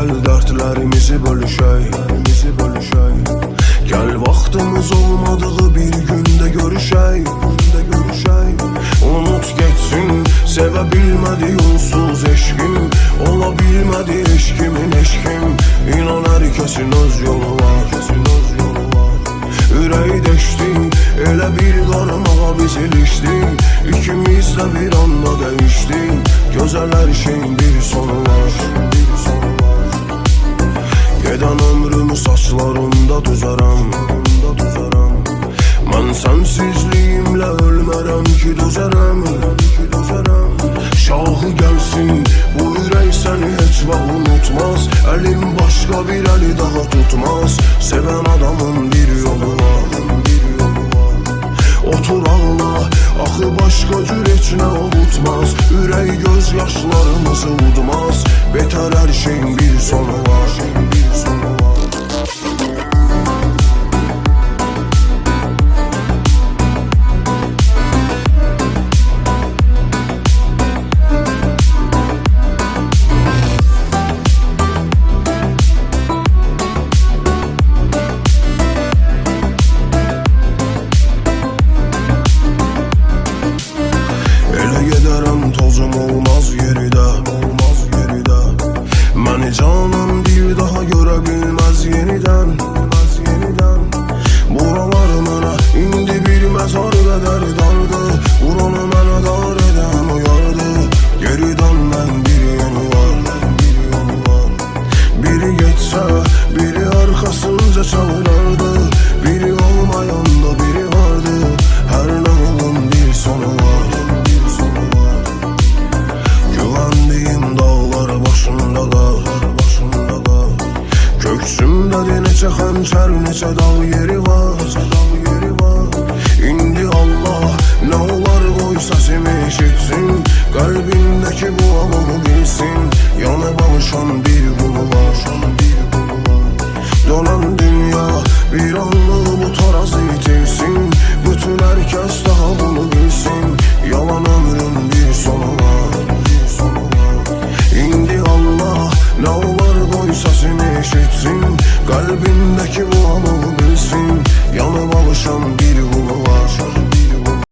gel dertlerimizi bölüşey. Gel vaxtımız olmadığı bir günde görüşey. Unut geçsin sevebilmedi yolsuz eşkim. Olabilmedi eşkimin eşkim. İnan herkesin öz yolu var. Ürəyi deşdi, elə bir qarmağa biz ilişdik. İkimiz də bir anda dəyişdik. Gözəl hər şeyin bir sonu var. Gedən ömrümü saçlarımda düzərəm. Mən sənsizliyimlə ölmərəm ki düzərəm. Şahı gəlsin, bu ürək səni heç vaxt unutmaz. Əlim başqa bir əli daha tutmaz. Sevən adamın bir yolu var. Otur ağla, axı başqa cür heç nə ovutmaz. Ürək göz yaşlarımızı udmaz. Betər hər şeyin bir sonu var. Tozum olmaz yeride. Məni canım bir daha görə bilməz yeniden. Buralar mənə indi bir məzar qədər dardı. Buranı mənə dar edən uyardı. Geri dönmən bir yolu var. Biri geçsə, biri arxasınca çağırardı. Biri olmayanda biri vardı. Hər nağılın bir sonu var. Köksümdə neçə xəncər, neçə dağ yeri var.